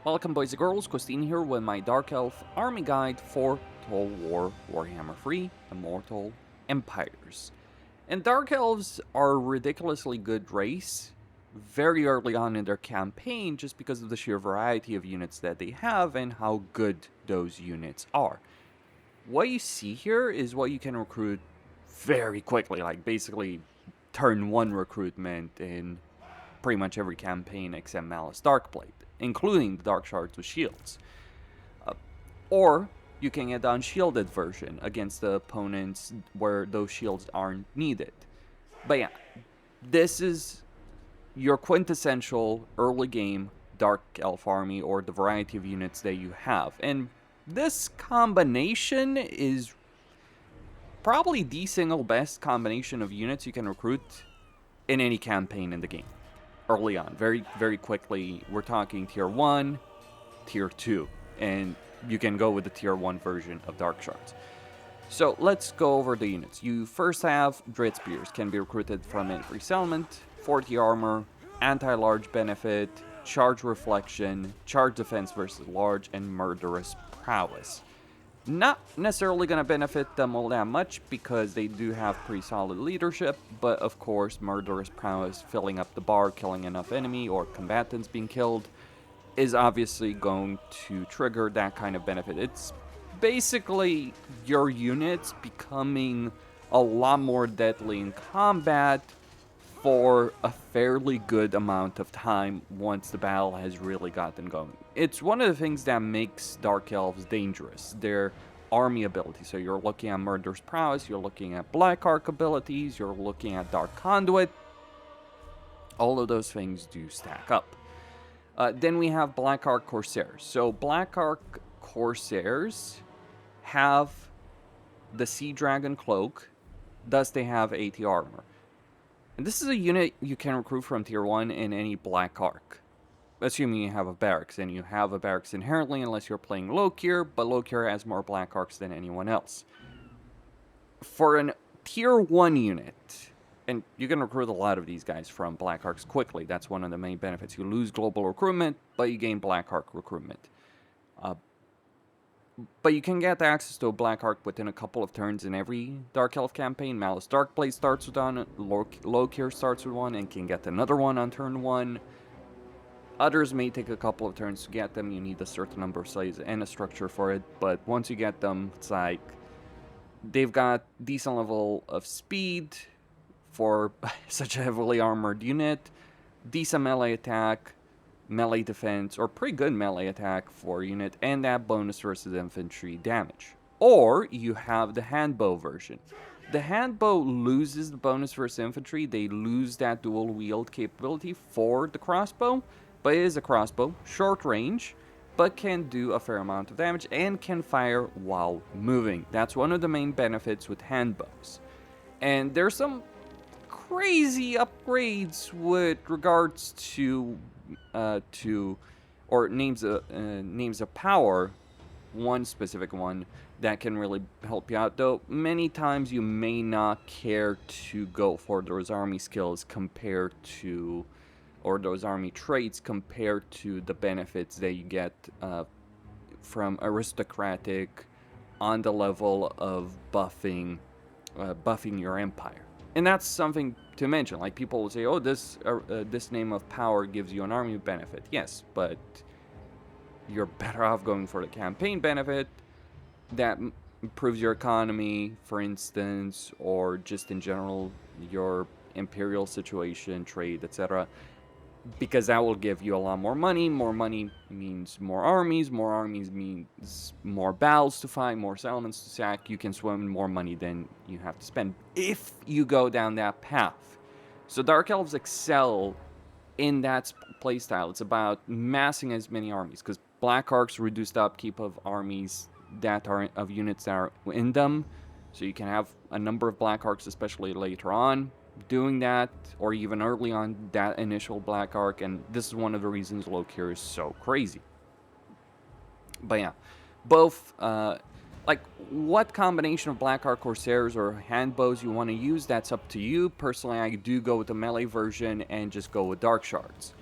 Welcome boys and girls, Costin here with my Dark Elf army guide for Total War Warhammer 3 Immortal Empires. And Dark Elves are a ridiculously good race very early on in their campaign just because of the sheer variety of units that they have and how good those units are. What you see here is what you can recruit very quickly, like basically turn 1 recruitment in pretty much every campaign except Malice Darkblade, including the Dark Shards with shields. Or you can get the unshielded version against the opponents where those shields aren't needed. But yeah, this is your quintessential early game Dark Elf army, or the variety of units that you have. And this combination is probably the single best combination of units you can recruit in any campaign in the game. Early on, very quickly, we're talking tier 1, tier 2, and you can go with the tier 1 version of Dark Shards. So let's go over the units. You first have Dread Spears, can be recruited from every settlement, 40 armor, anti-large benefit, charge reflection, charge defense versus large, and murderous prowess. Not necessarily going to benefit them all that much because they do have pretty solid leadership, but of course murderous prowess, filling up the bar, killing enough enemy or combatants being killed, is obviously going to trigger that kind of benefit. It's basically your units becoming a lot more deadly in combat for a fairly good amount of time once the battle has really gotten going. It's one of the things that makes Dark Elves dangerous, their army ability. So you're looking at Murderous Prowess, you're looking at Black Arc abilities, you're looking at Dark Conduit. All of those things do stack up. Then we have Black Arc Corsairs. So Black Arc Corsairs have the Sea Dragon Cloak, thus they have 80 armor. And this is a unit you can recruit from tier 1 in any Black Arc, assuming you have a barracks, and you have a barracks inherently unless you're playing Lokir, but Lokir has more Black Arcs than anyone else. For an tier 1 unit, and you can recruit a lot of these guys from Black Arcs quickly, that's one of the main benefits. You lose global recruitment, but you gain Black Arc recruitment. But you can get access to a Black Arc within a couple of turns in every Dark Elf campaign. Malice Darkblade starts with one, Lokir starts with one, and can get another one on turn 1. Others may take a couple of turns to get them. You need a certain number of slaves and a structure for it, but once you get them, it's like they've got decent level of speed for such a heavily armored unit, decent melee attack, melee defense, or pretty good melee attack for a unit, and that bonus versus infantry damage. Or you have the handbow version. The handbow loses the bonus versus infantry. They lose that dual wield capability for the crossbow, but it is a crossbow, short range, but can do a fair amount of damage and can fire while moving. That's one of the main benefits with handbows. And there's some crazy upgrades with regards to names of power. One specific one that can really help you out, though many times you may not care to go for those army skills compared to, or those army traits compared to the benefits that you get from aristocratic on the level of buffing your empire. And that's something to mention. Like, people will say, oh, this name of power gives you an army benefit. Yes, but you're better off going for the campaign benefit that improves your economy, for instance, or just in general your imperial situation, trade, etc. Because that will give you a lot more money. More money means more armies means more battles to fight, more settlements to sack. You can swim in more money than you have to spend if you go down that path. So Dark Elves excel in that playstyle. It's about massing as many armies, because Black Arcs reduce the upkeep of armies that are of units that are in them. So you can have a number of Black Arcs, especially later on, doing that, or even early on that initial Black Arc, and this is one of the reasons Lokir is so crazy. But yeah, both, like, what combination of Black Arc Corsairs or handbows you want to use, that's up to you. Personally, I do go with the melee version and just go with Dark Shards,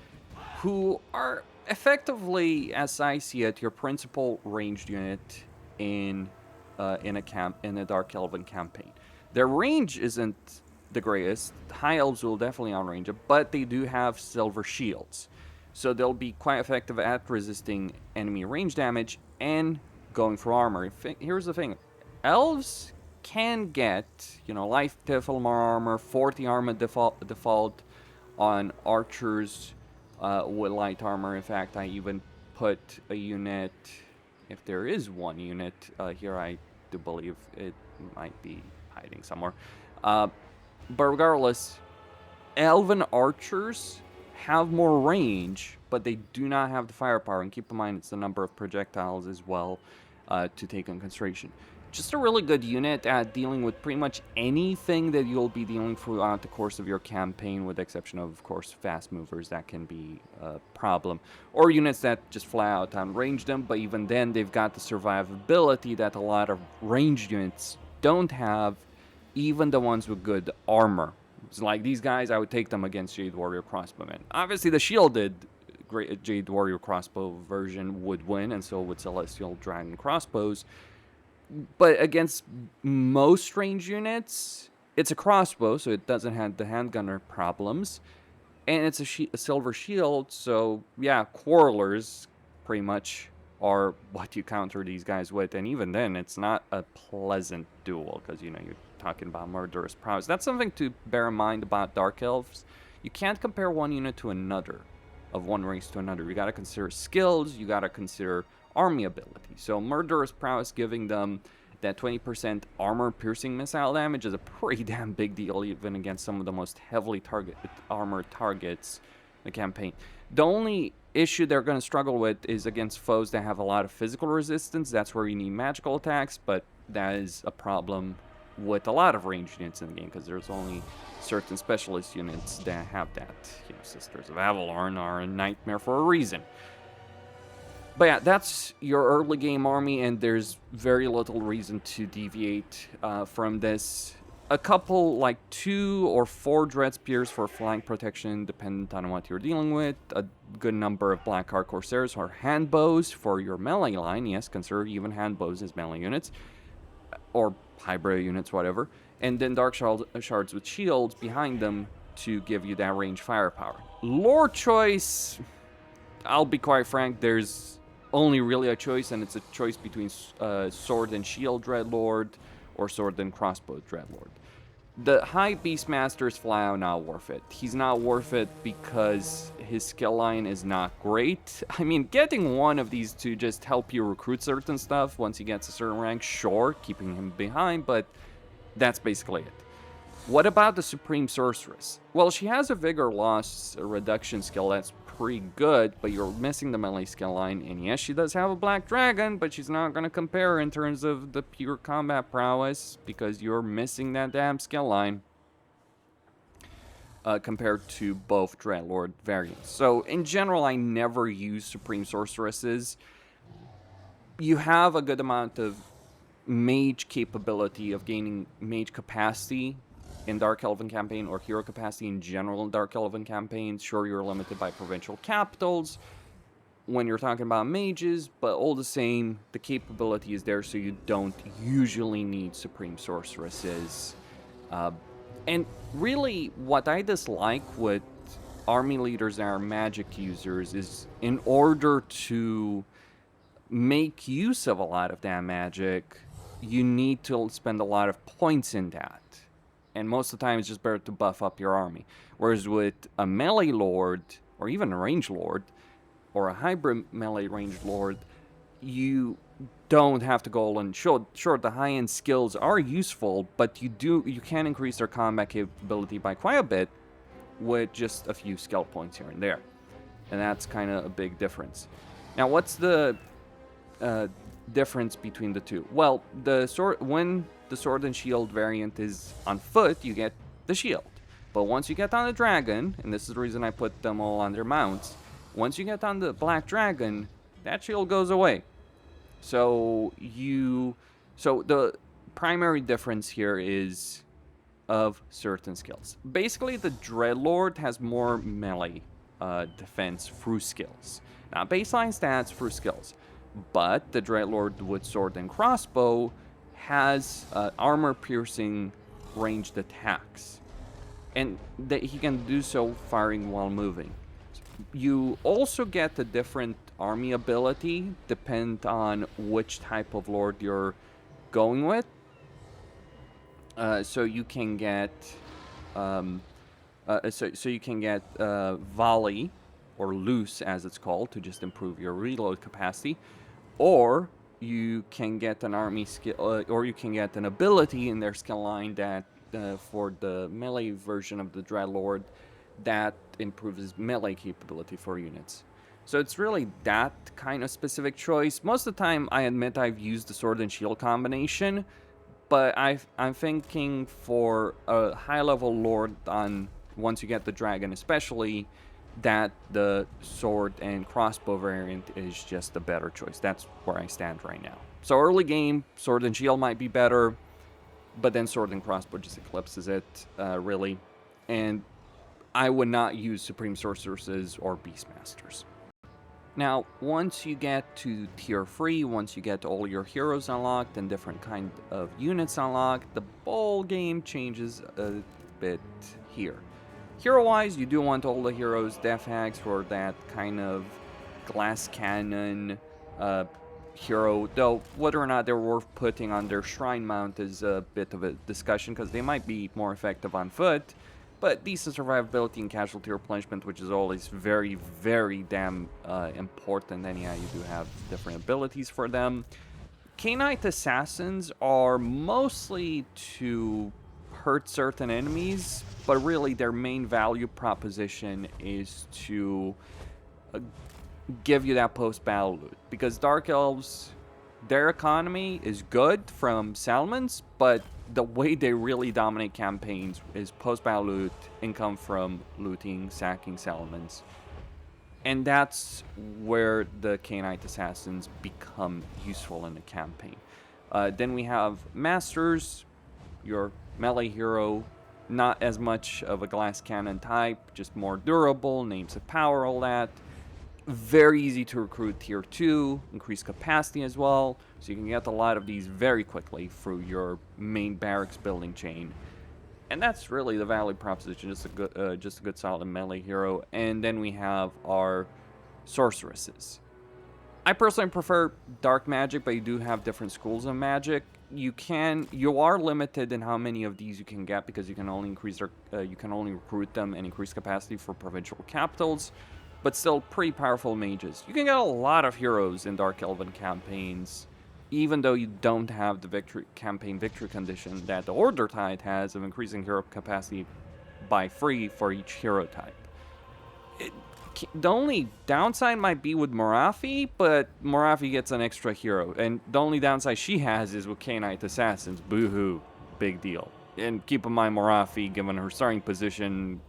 who are Effectively, as I see it, your principal ranged unit in a Dark Elven campaign. Their range isn't the greatest. High Elves will definitely outrange it, but they do have silver shields, so they'll be quite effective at resisting enemy range damage and going for armor. Here's the thing: Elves can get, life tifle more armor, 40 armor default on archers with light armor. In fact, I even put a unit, if there is one unit here, I do believe it might be hiding somewhere. But regardless, elven archers have more range, but they do not have the firepower. And keep in mind, it's the number of projectiles as well to take in consideration. Just a really good unit at dealing with pretty much anything that you'll be dealing throughout the course of your campaign, with the exception of course, fast movers. That can be a problem. Or units that just flat out outrange them, but even then, they've got the survivability that a lot of ranged units don't have, even the ones with good armor. It's like these guys, I would take them against Jade Warrior Crossbowmen. Obviously, the shielded great Jade Warrior Crossbow version would win, and so would Celestial Dragon Crossbows. But against most range units, it's a crossbow, so it doesn't have the handgunner problems. And it's a silver shield, so yeah, quarrelers pretty much are what you counter these guys with. And even then, it's not a pleasant duel, because, you're talking about murderous prowess. That's something to bear in mind about Dark Elves. You can't compare one unit to another, of one race to another. You gotta consider skills, you gotta consider army ability. So murderous prowess giving them that 20% armor piercing missile damage is a pretty damn big deal, even against some of the most heavily armored targets in the campaign. The only issue they're going to struggle with is against foes that have a lot of physical resistance. That's where you need magical attacks, but that is a problem with a lot of ranged units in the game, because there's only certain specialist units that have that. Sisters of Avalorn are a nightmare for a reason. But yeah, that's your early game army, and there's very little reason to deviate from this. A couple, like 2 or 4 Dread Spears for flank protection, dependent on what you're dealing with. A good number of Blackheart Corsairs or hand bows for your melee line. Yes, consider even hand bows as melee units, or hybrid units, whatever. And then Dark Shards with shields behind them to give you that range firepower. Lore choice, I'll be quite frank, there's only really a choice, and it's a choice between Sword and Shield Dreadlord or Sword and Crossbow Dreadlord. The High Beastmaster is flat out not worth it. He's not worth it because his skill line is not great. I mean, getting one of these to just help you recruit certain stuff once he gets a certain rank, sure, keeping him behind, but that's basically it. What about the Supreme Sorceress? Well, she has a Vigor Loss reduction skill that's pretty good, but you're missing the melee skill line. And yes, she does have a Black Dragon, but she's not going to compare in terms of the pure combat prowess, because you're missing that damn skill line compared to both Dreadlord variants. So in general, I never use Supreme Sorceresses. You have a good amount of mage capability of gaining mage capacity in Dark Elven campaign, or hero capacity in general in Dark Elven campaigns. Sure, you're limited by provincial capitals when you're talking about mages, but all the same, the capability is there, so you don't usually need Supreme Sorceresses. And really, what I dislike with army leaders that are magic users is, in order to make use of a lot of that magic, you need to spend a lot of points in that. And most of the time, it's just better to buff up your army. Whereas with a melee lord, or even a range lord, or a hybrid melee range lord, you don't have to go all in. Sure, the high-end skills are useful, but you can increase their combat capability by quite a bit with just a few skill points here and there. And that's kind of a big difference. Now, what's the difference between the two? Well, when the Sword and Shield variant is on foot, you get the shield. But once you get on the dragon, and this is the reason I put them all on their mounts, once you get on the Black Dragon, that shield goes away. So the primary difference here is of certain skills. Basically, the Dreadlord has more melee defense through skills. Not baseline stats for skills, but the Dreadlord with sword and crossbow has armor-piercing ranged attacks, and that he can do so firing while moving. You also get a different army ability depend on which type of lord you're going with. So you can get volley, or loose as it's called, to just improve your reload capacity, or you can get an army skill, or you can get an ability in their skill line that for the melee version of the Dreadlord that improves melee capability for units. So it's really that kind of specific choice. Most of the time, I admit I've used the sword and shield combination, but I'm thinking for a high-level lord, on once you get the dragon especially, that the sword and crossbow variant is just a better choice. That's where I stand right now. So early game, sword and shield might be better, but then sword and crossbow just eclipses it, really. And I would not use Supreme Sorceresses or Beastmasters. Now, once you get to tier 3, once you get all your heroes unlocked and different kind of units unlocked, the ball game changes a bit here. Hero-wise, you do want all the heroes, Death Hags for that kind of glass cannon hero, though whether or not they're worth putting on their shrine mount is a bit of a discussion, because they might be more effective on foot, but decent survivability and casualty replenishment, which is always very, very damn important. And yeah, you do have different abilities for them. K-Knight Assassins are mostly to hurt certain enemies, but really their main value proposition is to give you that post-battle loot. Because Dark Elves, their economy is good from settlements, but the way they really dominate campaigns is post-battle loot, income from looting, sacking settlements. And that's where the K-Knight Assassins become useful in the campaign. Then we have Masters, your melee hero, not as much of a glass cannon type, just more durable, names of power, all that. Very easy to recruit tier 2, increased capacity as well, so you can get a lot of these very quickly through your main barracks building chain. And that's really the value proposition, just a good solid melee hero. And then we have our sorceresses. I personally prefer dark magic, but you do have different schools of magic. You are limited in how many of these you can get, because you can only recruit them and increase capacity for provincial capitals. But still pretty powerful mages. You can get a lot of heroes in Dark Elven campaigns, even though you don't have the campaign victory condition that the Order Tide has of increasing hero capacity by 3 for each hero type. The only downside might be with Morathi, but Morathi gets an extra hero, and the only downside she has is with K-Knight Assassins. Boo-hoo. Big deal. And keep in mind, Morathi, given her starting position,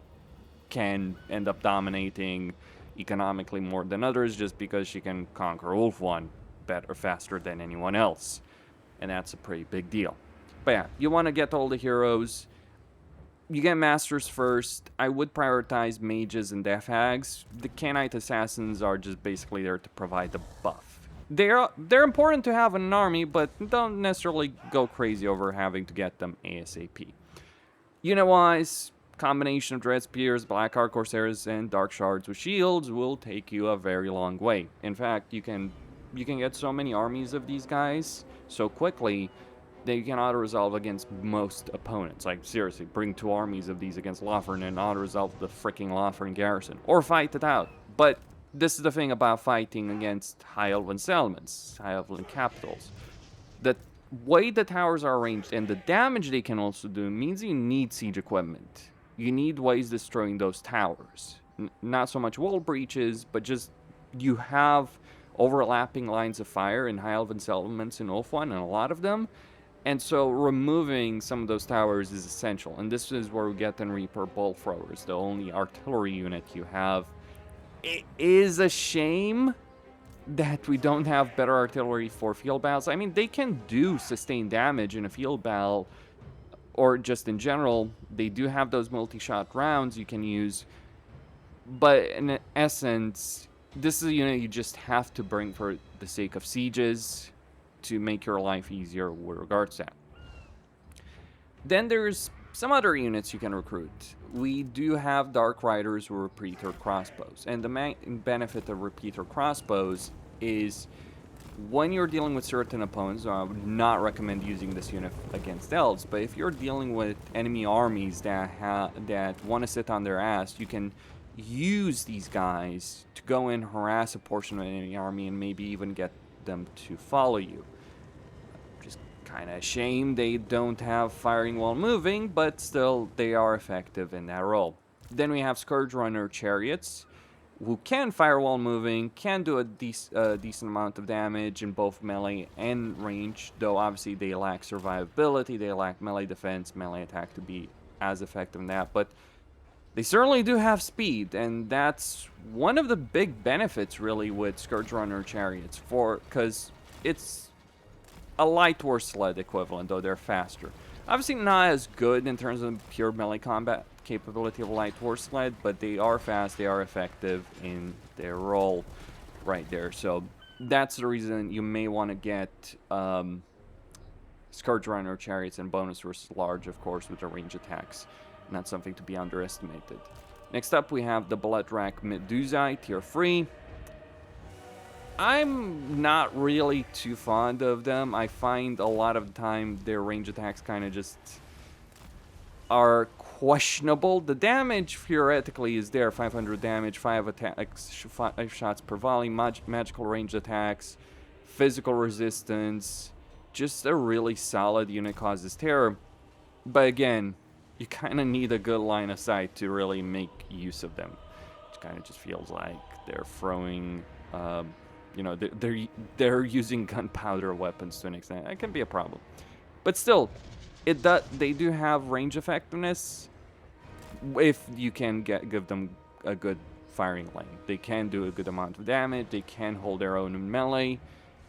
can end up dominating economically more than others, just because she can conquer Ulthuan faster than anyone else, and that's a pretty big deal. But yeah, you want to get all the heroes. You get Masters first. I would prioritize mages and Death Hags. The K-Knight Assassins are just basically there to provide the buff. They're important to have in an army, but don't necessarily go crazy over having to get them ASAP. Unit-wise, combination of Dread Spears, Blackheart Corsairs, and Dark Shards with shields will take you a very long way. In fact, you can get so many armies of these guys so quickly that you can auto-resolve against most opponents. Like, seriously, bring 2 armies of these against Lothern and auto-resolve the freaking Lothern garrison. Or fight it out. But this is the thing about fighting against High Elven settlements, High Elven capitals. The way the towers are arranged and the damage they can also do means you need siege equipment. You need ways destroying those towers. Not so much wall breaches, but just you have overlapping lines of fire in High Elven settlements in Ulthuan, and a lot of them. And so removing some of those towers is essential. And this is where we get the Reaper Bolt Throwers, the only artillery unit you have. It is a shame that we don't have better artillery for field battles. I mean, they can do sustained damage in a field battle, or just in general. They do have those multi-shot rounds you can use, but in essence, This is a unit you just have to bring for the sake of sieges to make your life easier with regards to that. Then there's some other units you can recruit. We do have Dark Riders with repeater crossbows, and the main benefit of repeater crossbows is when you're dealing with certain opponents. I would not recommend using this unit against Elves, but if you're dealing with enemy armies that want to sit on their ass, you can use these guys to go and harass a portion of an enemy army and maybe even get them to follow you. Just kind of a shame they don't have firing while moving, but still they are effective in that role. Then we have Scourge Runner Chariots, who can fire while moving, can do a decent amount of damage in both melee and range, though obviously they lack survivability, they lack melee defense, melee attack to be as effective in that, but they certainly do have speed, and that's one of the big benefits, really, with Scourge Runner Chariots, because it's a light horse sled equivalent, though they're faster. Obviously not as good in terms of pure melee combat capability of a light horse sled, but they are fast, they are effective in their role right there. So that's the reason you may want to get Scourge Runner Chariots and bonus versus large, of course, with the range attacks. Not something to be underestimated. Next up, we have the Blood Rack Medusae, tier 3. I'm not really too fond of them. I find a lot of the time their range attacks kind of just are questionable. The damage theoretically is there, 500 damage, 5 attacks, 5 shots per volley, magical range attacks, physical resistance. Just a really solid unit, causes terror. But again, you kind of need a good line of sight to really make use of them. It kind of just feels like they're throwing, you know, they're using gunpowder weapons to an extent. That can be a problem, but still, they do have range effectiveness if you can give them a good firing lane. They can do a good amount of damage. They can hold their own in melee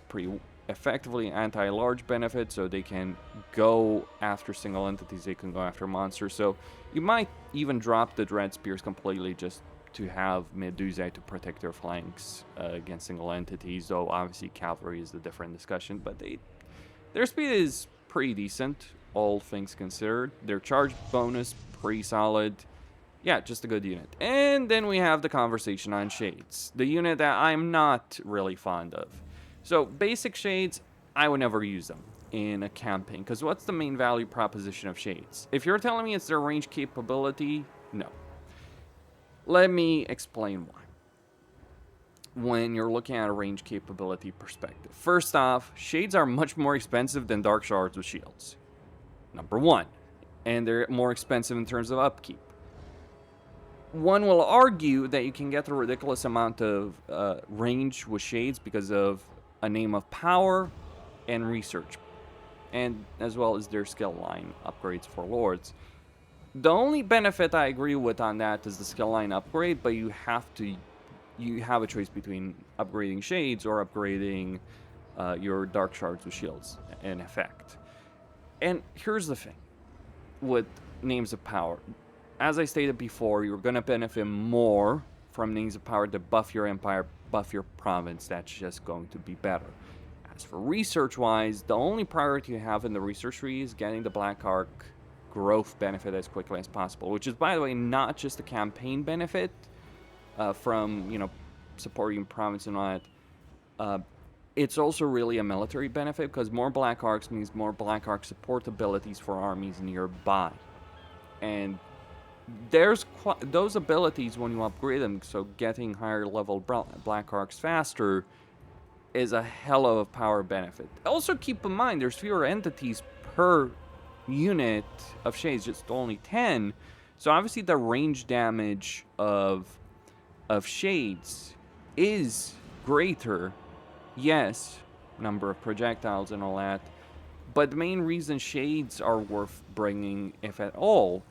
pretty effectively, anti-large benefit, so they can go after single entities, they can go after monsters. So you might even drop the Dread Spears completely just to have Medusae to protect their flanks against single entities, though obviously cavalry is a different discussion, but their speed is pretty decent, all things considered. Their charge bonus, pretty solid. Yeah, just a good unit. And then we have the conversation on Shades, the unit that I'm not really fond of. So basic Shades, I would never use them in a campaign, because what's the main value proposition of Shades? If you're telling me it's their range capability, no. Let me explain why. When you're looking at a range capability perspective. First off, Shades are much more expensive than Dark Shards with shields. Number one. And they're more expensive in terms of upkeep. One will argue that you can get a ridiculous amount of range with Shades because of a name of power and research, and as well as their skill line upgrades for lords. The only benefit I agree with on that is the skill line upgrade, but you have a choice between upgrading Shades or upgrading your Dark Shards with shields in effect. And here's the thing with names of power. As I stated before, you're going to benefit more from names of power to buff your empire, buff your province. That's just going to be better. As for research-wise, the only priority you have in the research tree is getting the Black Ark growth benefit as quickly as possible, which is, by the way, not just a campaign benefit from, you know, supporting province and all that. It's also really a military benefit, because more Black Arks means more Black Ark support abilities for armies nearby. And there's those abilities when you upgrade them, so getting higher level Black Arks faster is a hell of a power benefit. Also keep in mind there's fewer entities per unit of Shades, just only 10. So obviously the range damage of Shades is greater. Yes, number of projectiles and all that, but the main reason Shades are worth bringing, if at all,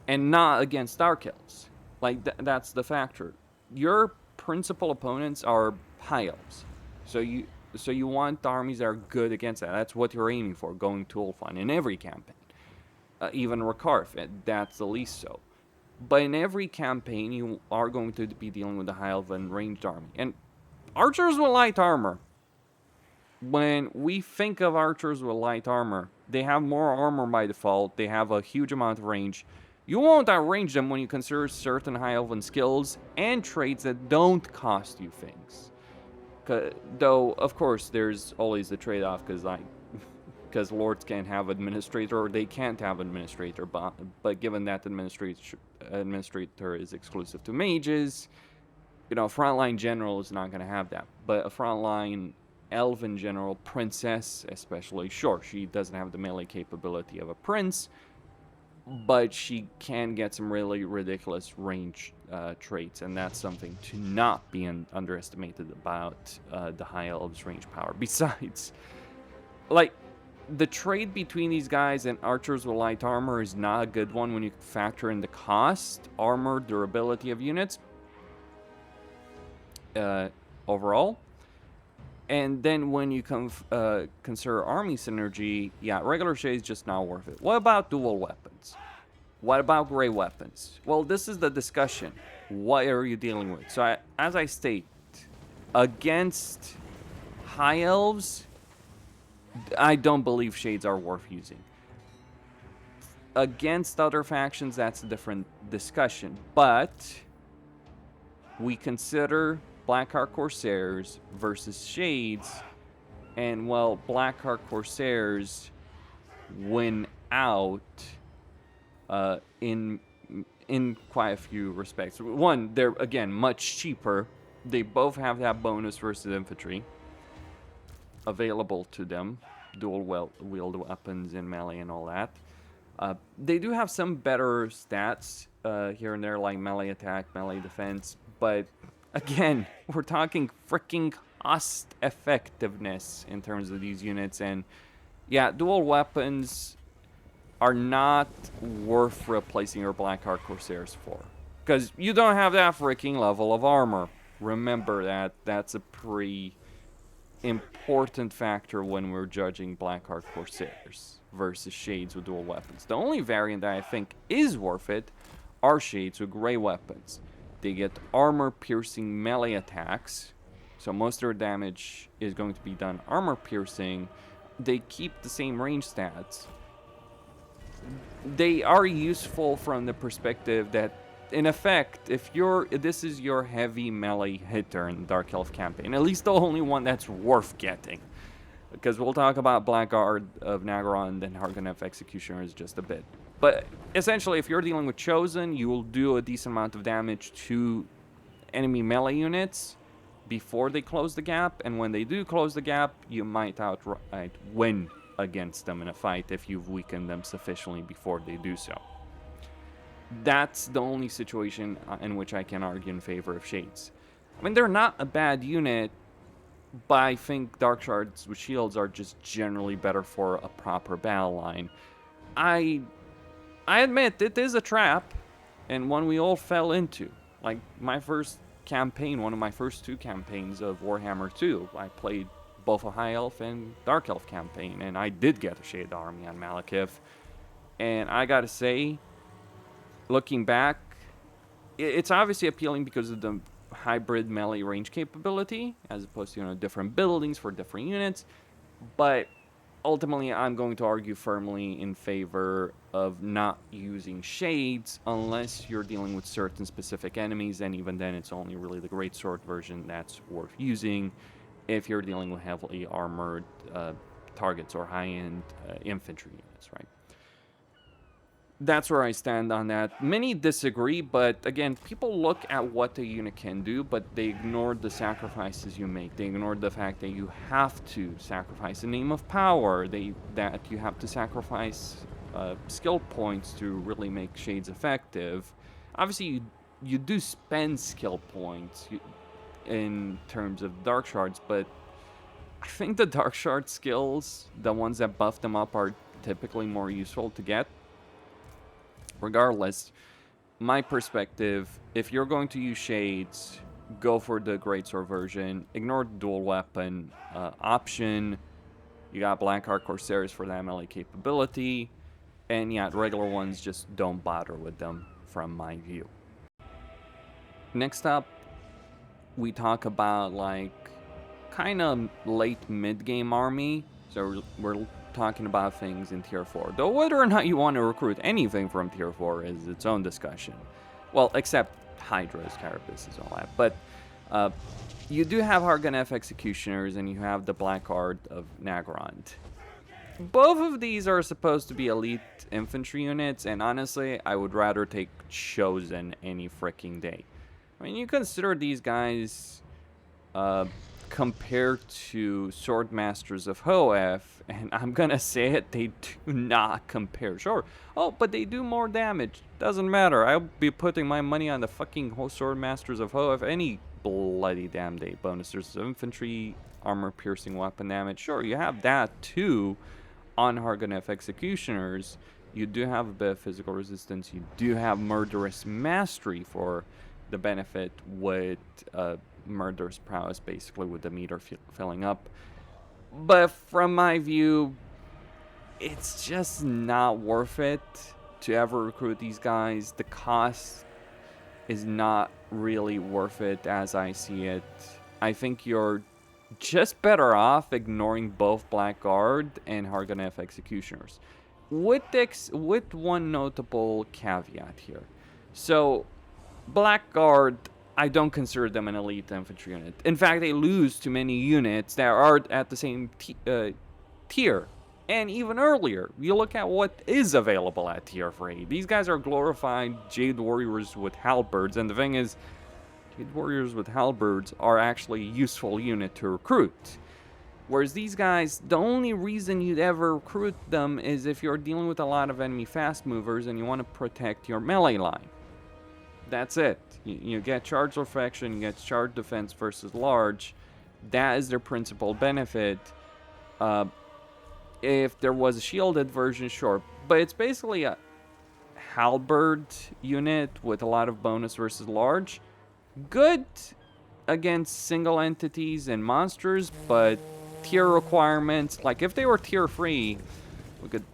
and not against Dark Elves. Like, that's the factor. Your principal opponents are High Elves. So you want armies that are good against that. That's what you're aiming for, going to Ulfon in every campaign. Even Rakarth, that's the least so. But in every campaign, you are going to be dealing with a high elven ranged army. And archers with light armor. When we think of archers with light armor, they have more armor by default. They have a huge amount of range. You won't outrange them when you consider certain high elven skills and traits that don't cost you things. Though, of course, there's always the trade-off because lords can't have administrator, or they can't have administrator, but given that administrator is exclusive to mages, you know, frontline general is not going to have that. But a frontline elven general, princess especially, sure, she doesn't have the melee capability of a prince, but she can get some really ridiculous range traits, and that's something to not be underestimated about the high elves' range power. Besides, like, the trade between these guys and archers with light armor is not a good one when you factor in the cost, armor, durability of units overall. And then when you consider army synergy, yeah, regular shade's just not worth it. What about dual weapons? What about gray weapons? Well, this is the discussion. What are you dealing with? So as I state, against high elves, I don't believe shades are worth using. Against other factions, that's a different discussion. But we consider Blackheart Corsairs versus Shades, and well, Blackheart Corsairs win out in quite a few respects. One, they're again much cheaper. They both have that bonus versus infantry available to them, dual wield weapons in melee and all that. They do have some better stats here and there, like melee attack, melee defense, but again, we're talking freaking cost effectiveness in terms of these units, and yeah, dual weapons are not worth replacing your Blackheart Corsairs for, because you don't have that freaking level of armor. Remember that. That's a pretty important factor when we're judging Blackheart Corsairs versus Shades with dual weapons. The only variant that I think is worth it are Shades with gray weapons. They get armor-piercing melee attacks, so most of their damage is going to be done armor-piercing. They keep the same range stats. They are useful from the perspective that, in effect, if this is your heavy melee hitter in the Dark Elf campaign, at least the only one that's worth getting, because we'll talk about Blackguard of Nagaron and Hargonef Executioners just a bit. But essentially, if you're dealing with Chosen, you will do a decent amount of damage to enemy melee units before they close the gap, and when they do close the gap, you might outright win against them in a fight if you've weakened them sufficiently before they do so. That's the only situation in which I can argue in favor of Shades. I mean, they're not a bad unit, but I think Dark Shards with shields are just generally better for a proper battle line. I admit, it is a trap, and one we all fell into. Like, my first campaign, one of my first two campaigns of Warhammer 2, I played both a High Elf and Dark Elf campaign, and I did get a Shade army on Malekith. And I gotta say, looking back, it's obviously appealing because of the hybrid melee range capability, as opposed to, you know, different buildings for different units. But ultimately, I'm going to argue firmly in favor of not using Shades unless you're dealing with certain specific enemies, and even then, it's only really the Greatsword version that's worth using if you're dealing with heavily armored targets or high-end infantry units, right? That's where I stand on that. Many disagree, but again, people look at what the unit can do, but they ignore the sacrifices you make. They ignore the fact that you have to sacrifice the name of power, that you have to sacrifice skill points to really make Shades effective. Obviously, you do spend skill points in terms of Dark Shards, but I think the Dark Shard skills, the ones that buff them up, are typically more useful to get. Regardless, my perspective, if you're going to use Shades, go for the Greatsword version. Ignore the dual weapon option. You got Blackheart Corsairs for that melee capability. And yeah, the regular ones, just don't bother with them from my view. Next up, we talk about like kind of late mid-game army. So we're talking about things in tier 4. Though whether or not you want to recruit anything from tier 4 is its own discussion. Well, except Hydras, Carapaces, all that. But you do have Harganeth Executioners and you have the Black Art of Nagrand. Both of these are supposed to be elite infantry units, and honestly, I would rather take Chosen any freaking day. I mean, you consider these guys compared to Swordmasters of Hoeth, and I'm gonna say it, they do not compare. Sure, oh, but they do more damage. Doesn't matter. I'll be putting my money on the fucking Swordmasters of Hoeth any bloody damn day. Bonuses of infantry, armor-piercing weapon damage. Sure, you have that too on Harganeth Executioners. You do have a bit of physical resistance. You do have Murderous Mastery for the benefit with Murderous Prowess, basically with the meter filling up. But from my view, it's just not worth it to ever recruit these guys. The cost is not really worth it as I see it. I think you're just better off ignoring both Blackguard and Harganeth Executioners. With one notable caveat here. So, Blackguard, I don't consider them an elite infantry unit. In fact, they lose to many units that are at the same tier. And even earlier, you look at what is available at tier 3. These guys are glorified Jade Warriors with halberds, and the thing is, Jade Warriors with halberds are actually a useful unit to recruit. Whereas these guys, the only reason you'd ever recruit them is if you're dealing with a lot of enemy fast movers and you want to protect your melee line. That's it. You get charge reflection, you get charge defense versus large. That is their principal benefit. If there was a shielded version, sure. But it's basically a halberd unit with a lot of bonus versus large. Good against single entities and monsters, but tier requirements, like if they were tier 3, we could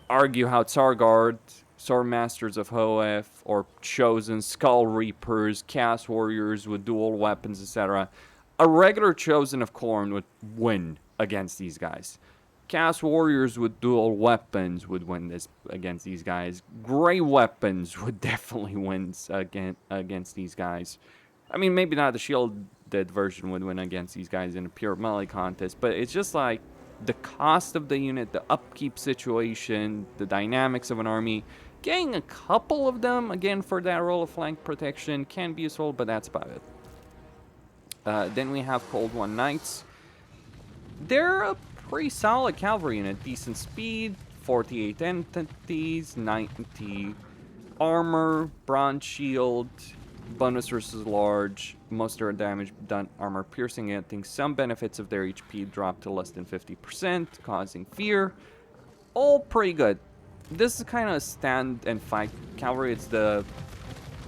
argue how Tsargard, Swordmasters of Hoeth, or Chosen, Skull Reapers, Chaos Warriors with dual weapons, etc. A regular Chosen of Khorne would win against these guys. Chaos Warriors with dual weapons would win this against these guys. Grey weapons would definitely win against these guys. I mean, maybe not the shielded version would win against these guys in a pure melee contest, but it's just like the cost of the unit, the upkeep situation, the dynamics of an army. Getting a couple of them, again, for that role of flank protection can be useful, but that's about it. Then we have Cold One Knights. They're a pretty solid cavalry unit. Decent speed, 48 entities, 90 armor, bronze shield, bonus versus large, most of their damage done armor piercing, getting some benefits of their HP drop to less than 50%, causing fear. All pretty good. This is kind of a stand and fight cavalry. It's the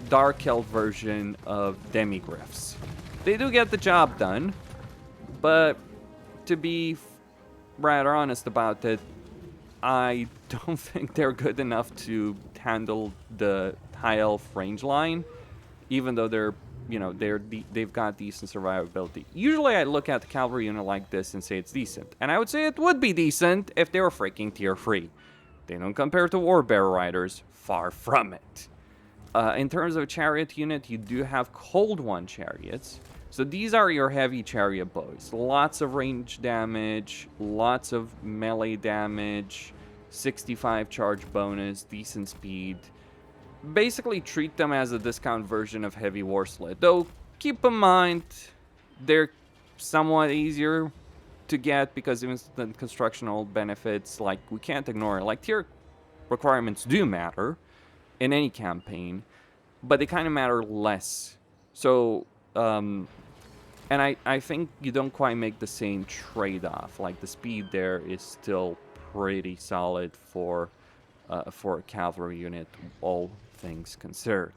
Dark Elf version of Demigryphs. They do get the job done, but to be rather honest about it, I don't think they're good enough to handle the High Elf range line, even though they're, you know, they've got decent survivability. Usually I look at the cavalry unit like this and say it's decent, and I would say it would be decent if they were freaking tier 3. They don't compare to Warbearer Riders, far from it. In terms of a chariot unit, you do have Cold One chariots. So these are your heavy chariot boys. Lots of range damage, lots of melee damage, 65 charge bonus, decent speed. Basically treat them as a discount version of Heavy War Sled. Though, keep in mind, they're somewhat easier to get because even the constructional benefits, like, we can't ignore it. Like, tier requirements do matter in any campaign, but they kind of matter less. So, and I think you don't quite make the same trade-off. Like, the speed there is still pretty solid for a cavalry unit, all things considered.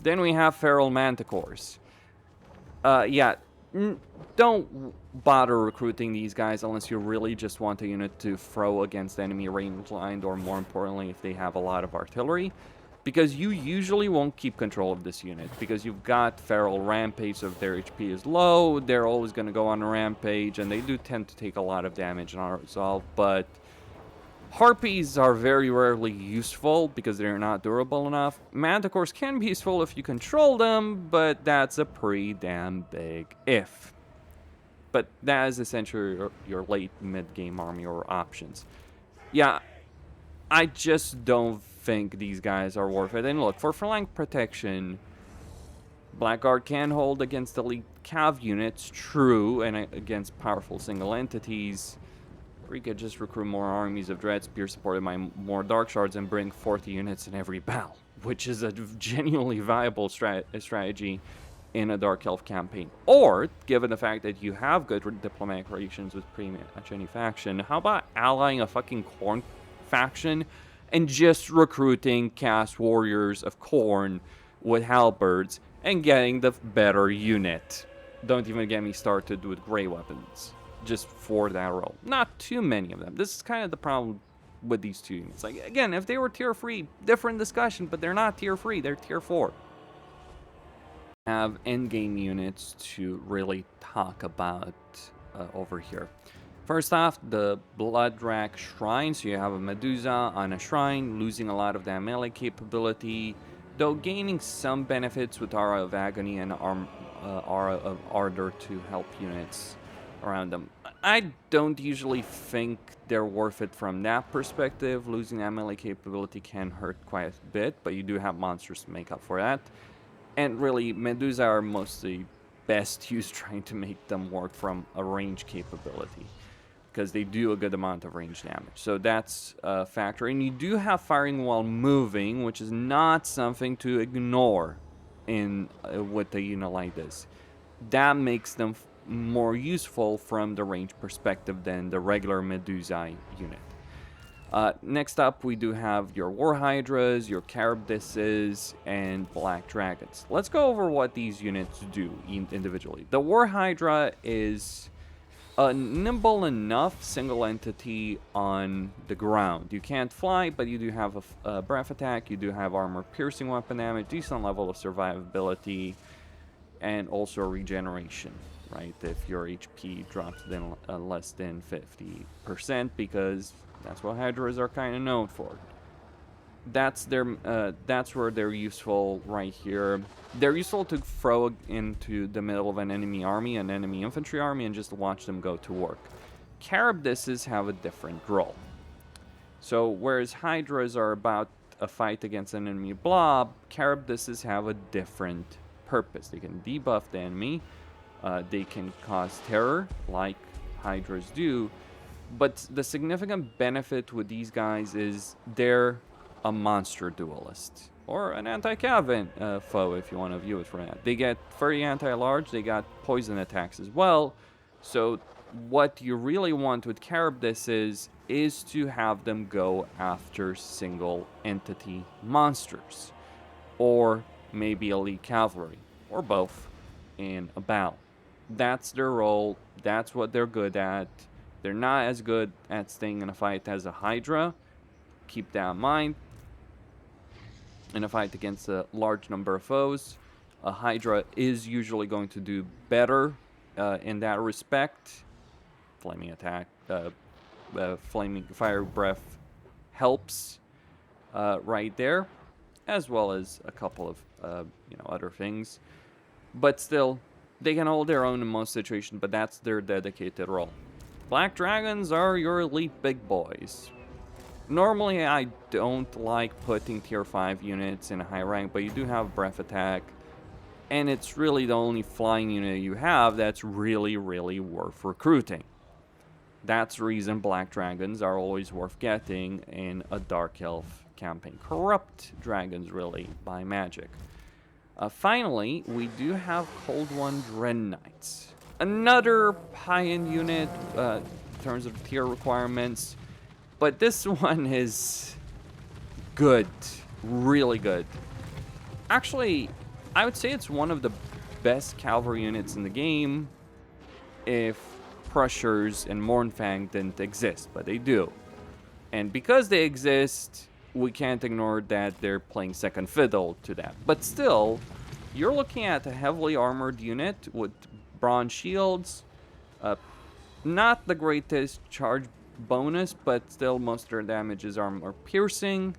Then we have Feral Manticores. Yeah, don't bother recruiting these guys unless you really just want a unit to throw against enemy range line, or more importantly, if they have a lot of artillery. because you usually won't keep control of this unit, because you've got Feral Rampage, so if their HP is low, they're always going to go on a rampage, and they do tend to take a lot of damage in our resolve, but Harpies are very rarely useful because they're not durable enough. Manticores can be useful if you control them, but that's a pretty damn big if. But that is essentially your late mid-game army or options. Yeah, I just don't think these guys are worth it. And look, for flank protection, Blackguard can hold against elite cav units, true, and against powerful single entities. Or you could just recruit more armies of Dread Spear supported by more Dark Shards and bring 40 units in every battle, which is a genuinely viable strategy in a Dark Elf campaign. Or, given the fact that you have good diplomatic relations with pretty much any faction, how about allying a fucking Khorne faction and just recruiting cast warriors of Khorne with halberds and getting the better unit? Don't even get me started with Grey weapons, just for that role. Not too many of them. This is kind of the problem with these two units. Like, again, if they were tier 3, different discussion, but they're not tier 3, they're tier 4. Have endgame units to really talk about over here. First off, the Blood Rack Shrine. So you have a Medusa on a shrine, losing a lot of that melee capability, though gaining some benefits with Aura of Agony and Aura of Ardor to help units around them. I don't usually think they're worth it from that perspective. Losing that melee capability can hurt quite a bit, but you do have monsters to make up for that. And really, Medusa are mostly best used trying to make them work from a range capability, because they do a good amount of range damage. So that's a factor. And you do have firing while moving, which is not something to ignore in with a unit like this. That makes them more useful from the range perspective than the regular Medusa unit. Next up, we do have your War Hydras, your Charybdises, and Black Dragons. Let's go over what these units do individually. The War Hydra is a nimble enough single entity on the ground. You can't fly, but you do have a breath attack, you do have armor-piercing weapon damage, decent level of survivability, and also regeneration, right? If your HP drops then less than 50%, because that's what Hydras are kind of known for. That's where they're useful right here. They're useful to throw into the middle of an enemy army, an enemy infantry army, and just watch them go to work. Charybdises have a different role. So whereas Hydras are about a fight against an enemy blob, Charybdises have a different purpose. They can debuff the enemy, they can cause terror like Hydras do, but the significant benefit with these guys is they're a monster duelist, or an anti-cav foe if you want to view it from that. They get 30 anti-large, they got poison attacks as well, so what you really want with Charybdises is to have them go after single entity monsters, or maybe elite cavalry, or both in a battle. That's their role, that's what they're good at. They're not as good at staying in a fight as a Hydra. Keep that in mind. In a fight against a large number of foes, a Hydra is usually going to do better in that respect. Flaming attack, flaming fire breath helps right there, as well as a couple of other things. But still, they can hold their own in most situations, but that's their dedicated role. Black Dragons are your elite big boys. Normally, I don't like putting tier 5 units in a high rank, but you do have breath attack, and it's really the only flying unit you have that's really, really worth recruiting. That's the reason Black Dragons are always worth getting in a Dark Elf campaign. Corrupt dragons, really, by magic. Finally, we do have Cold One Dread Knights. Another high-end unit in terms of tier requirements, but this one is good, really good. Actually, I would say it's one of the best cavalry units in the game if Crushers and Mournfang didn't exist, but they do. And because they exist, we can't ignore that they're playing second fiddle to that. But still, you're looking at a heavily armored unit with bronze shields, not the greatest charge bonus, but still most of their damage is armor piercing.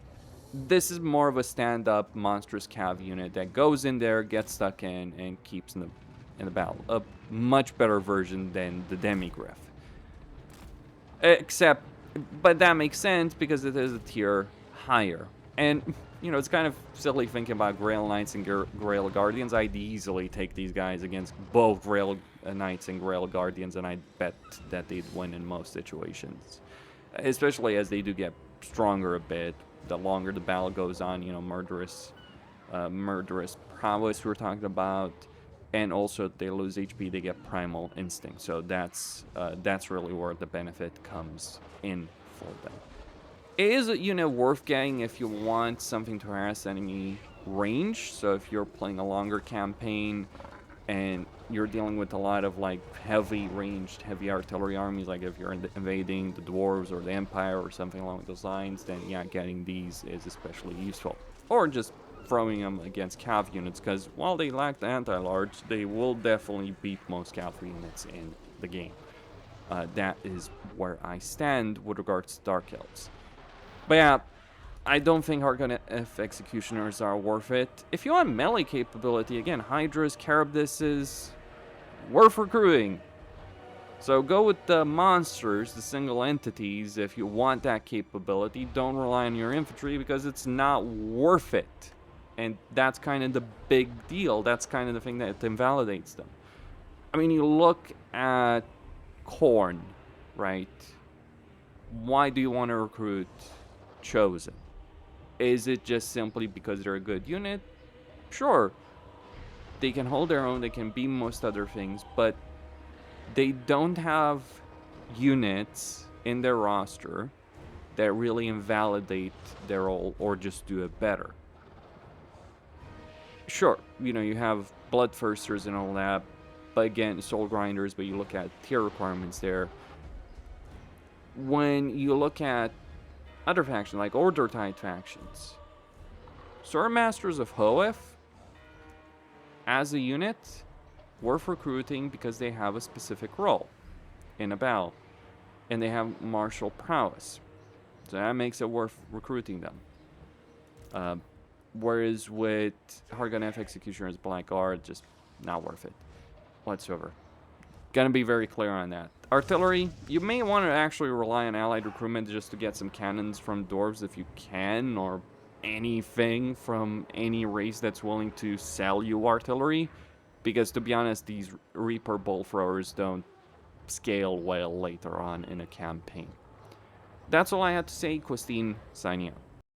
This is more of a stand-up monstrous cav unit that goes in there, gets stuck in, and keeps in the battle. A much better version than the Demigriff. Except, but that makes sense because it is a tier higher. And, you know, it's kind of silly thinking about Grail Knights and Grail Guardians. I'd easily take these guys against both Grail Knights and Grail Guardians, and I bet that they'd win in most situations. Especially as they do get stronger a bit. The longer the battle goes on, you know, murderous prowess we're talking about. And also, they lose HP, they get primal instinct. So that's really where the benefit comes in for them. It is a unit worth getting if you want something to harass enemy range. So if you're playing a longer campaign and you're dealing with a lot of like heavy ranged, heavy artillery armies, like if you're invading the dwarves or the empire or something along those lines, then yeah, getting these is especially useful. Or just throwing them against cav units, because while they lack the anti-large, they will definitely beat most cavalry units in the game. That is where I stand with regards to Dark Elves. But yeah, I don't think Argonef Executioners are worth it. If you want melee capability, again, Hydras, Charybdises, worth recruiting. So go with the monsters, the single entities, if you want that capability. Don't rely on your infantry because it's not worth it. And that's kind of the big deal. That's kind of the thing that invalidates them. I mean, you look at Khorne, right? Why do you want to recruit Chosen? Is it just simply because they're a good unit? Sure. They can hold their own, they can be most other things, but they don't have units in their roster that really invalidate their role or just do it better. Sure, you know, you have Bloodthirsters and all that, but again, Soul Grinders, but you look at tier requirements there. When you look at other factions, like Order-type factions, Sword Masters of Hoeth, as a unit, worth recruiting because they have a specific role in a battle, and they have martial prowess, so that makes it worth recruiting them. Whereas with Argonef Executioners Blackguard, just not worth it whatsoever. Gonna be very clear on that. Artillery, you may want to actually rely on allied recruitment just to get some cannons from dwarves if you can, or anything from any race that's willing to sell you artillery. Because to be honest, these Reaper bolt throwers don't scale well later on in a campaign. That's all I had to say. Costin, signing out.